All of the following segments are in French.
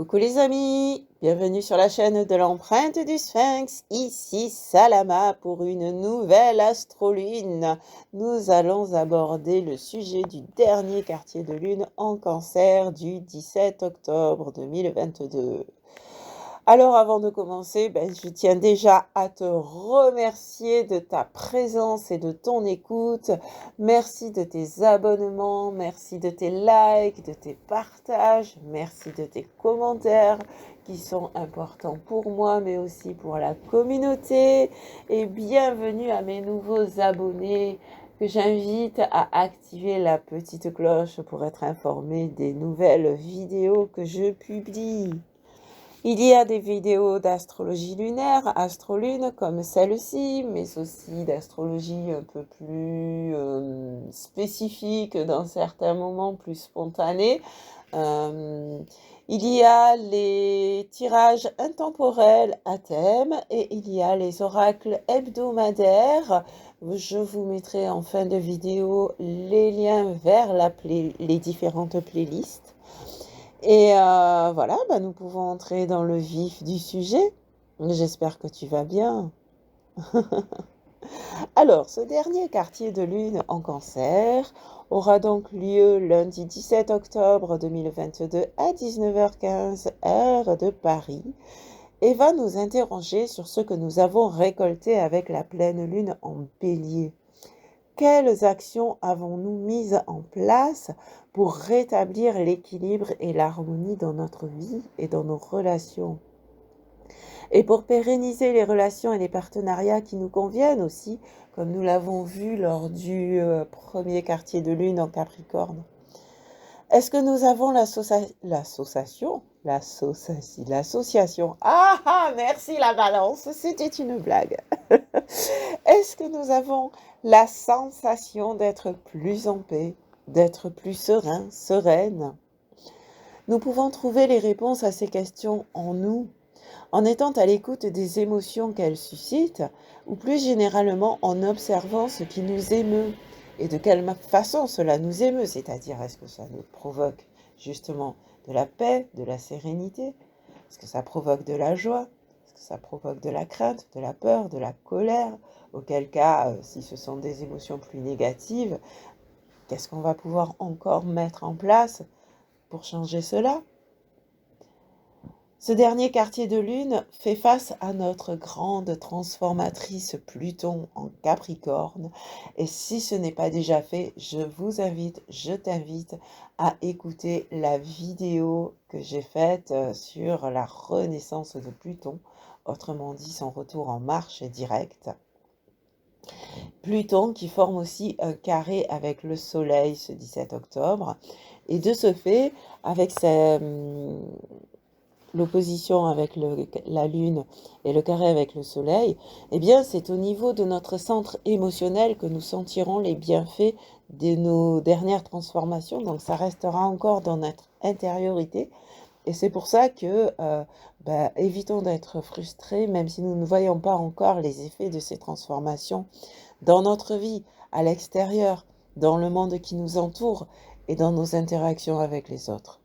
Coucou les amis, bienvenue sur la chaîne de l'empreinte du Sphinx, ici Salama pour une nouvelle astrolune. Nous allons aborder le sujet du dernier quartier de lune en Cancer du 17 octobre 2022. Alors avant de commencer, je tiens déjà à te remercier de ta présence et de ton écoute. Merci de tes abonnements, merci de tes likes, de tes partages, merci de tes commentaires qui sont importants pour moi mais aussi pour la communauté. Et bienvenue à mes nouveaux abonnés que j'invite à activer la petite cloche pour être informé des nouvelles vidéos que je publie. Il y a des vidéos d'astrologie lunaire, astrolune, comme celle-ci, mais aussi d'astrologie un peu plus spécifique dans certains moments, plus spontanés. Il y a les tirages intemporels à thème et il y a les oracles hebdomadaires. Je vous mettrai en fin de vidéo les liens vers les différentes playlists. Et voilà, nous pouvons entrer dans le vif du sujet. J'espère que tu vas bien. Alors, ce dernier quartier de lune en Cancer aura donc lieu lundi 17 octobre 2022 à 19h15 heure de Paris et va nous interroger sur ce que nous avons récolté avec la pleine lune en Bélier. Quelles actions avons-nous mises en place pour rétablir l'équilibre et l'harmonie dans notre vie et dans nos relations? Et pour pérenniser les relations et les partenariats qui nous conviennent aussi, comme nous l'avons vu lors du premier quartier de lune en Capricorne. Est-ce que nous avons l'association? Ah, merci la balance, c'était une blague. Est-ce que nous avons la sensation d'être plus en paix, d'être plus serein, sereine? Nous pouvons trouver les réponses à ces questions en nous, en étant à l'écoute des émotions qu'elles suscitent, ou plus généralement en observant ce qui nous émeut et de quelle façon cela nous émeut, c'est-à-dire est-ce que ça nous provoque justement de la paix, de la sérénité? Est-ce que ça provoque de la joie? Est-ce que ça provoque de la crainte, de la peur, de la colère? Auquel cas, si ce sont des émotions plus négatives, qu'est-ce qu'on va pouvoir encore mettre en place pour changer cela? Ce dernier quartier de lune fait face à notre grande transformatrice Pluton en Capricorne. Et si ce n'est pas déjà fait, je t'invite à écouter la vidéo que j'ai faite sur la renaissance de Pluton, autrement dit son retour en marche directe. Pluton qui forme aussi un carré avec le Soleil ce 17 octobre. Et de ce fait, avec l'opposition avec la Lune et le carré avec le Soleil, eh bien c'est au niveau de notre centre émotionnel que nous sentirons les bienfaits de nos dernières transformations. Donc ça restera encore dans notre intériorité. Et c'est pour ça que évitons d'être frustrés, même si nous ne voyons pas encore les effets de ces transformations dans notre vie, à l'extérieur, dans le monde qui nous entoure et dans nos interactions avec les autres.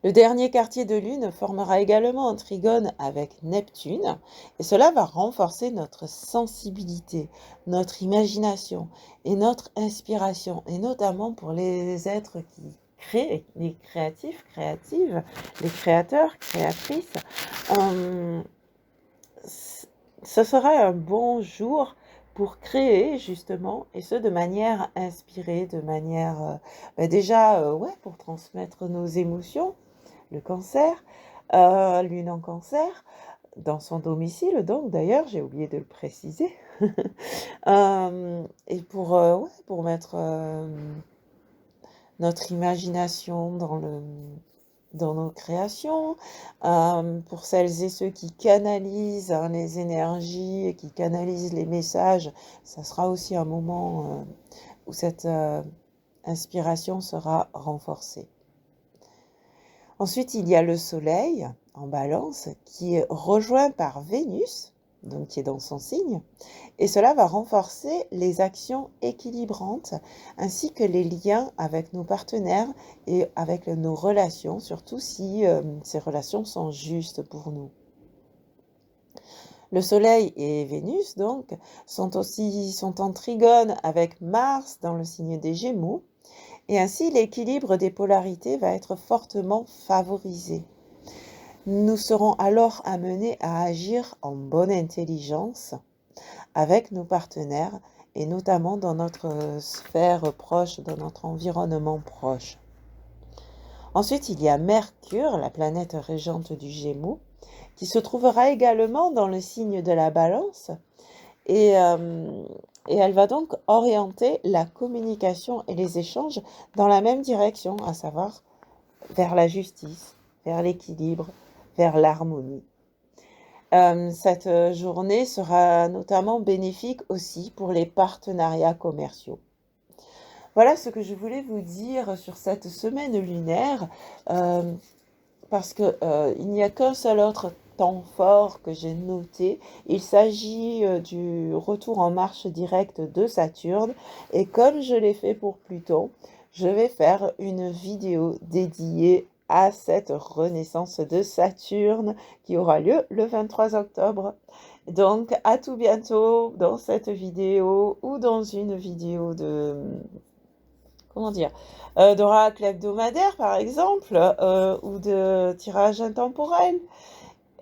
Le dernier quartier de lune formera également un trigone avec Neptune et cela va renforcer notre sensibilité, notre imagination et notre inspiration, et notamment pour les êtres qui créent, les créatifs, créatives, les créateurs, créatrices. Ce sera un bon jour pour créer justement, et ce de manière inspirée, de manière pour transmettre nos émotions. Le Cancer, lune en Cancer, dans son domicile, donc d'ailleurs, j'ai oublié de le préciser, et pour mettre notre imagination dans nos créations, pour celles et ceux qui canalisent les énergies et qui canalisent les messages, ça sera aussi un moment où cette inspiration sera renforcée. Ensuite, il y a le Soleil en Balance qui est rejoint par Vénus donc qui est dans son signe, et cela va renforcer les actions équilibrantes ainsi que les liens avec nos partenaires et avec nos relations, surtout si ces relations sont justes pour nous. Le Soleil et Vénus, donc, sont en trigone avec Mars dans le signe des Gémeaux, et ainsi l'équilibre des polarités va être fortement favorisé. Nous serons alors amenés à agir en bonne intelligence avec nos partenaires et notamment dans notre sphère proche, dans notre environnement proche. Ensuite, il y a Mercure, la planète régente du Gémeaux, qui se trouvera également dans le signe de la Balance et elle va donc orienter la communication et les échanges dans la même direction, à savoir vers la justice, vers l'équilibre, vers l'harmonie. Cette journée sera notamment bénéfique aussi pour les partenariats commerciaux. Voilà ce que je voulais vous dire sur cette semaine lunaire, parce que il n'y a qu'un seul autre temps fort que j'ai noté. Il s'agit du retour en marche directe de Saturne, et comme je l'ai fait pour Pluton, je vais faire une vidéo dédiée à cette renaissance de Saturne qui aura lieu le 23 octobre. Donc à tout bientôt dans cette vidéo ou dans une vidéo de, comment dire, d'oracle hebdomadaire par exemple, ou de tirage intemporel.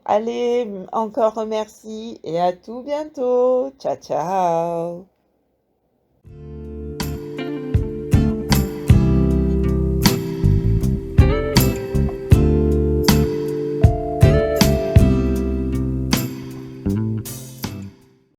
Allez, encore merci et à tout bientôt. Ciao, ciao.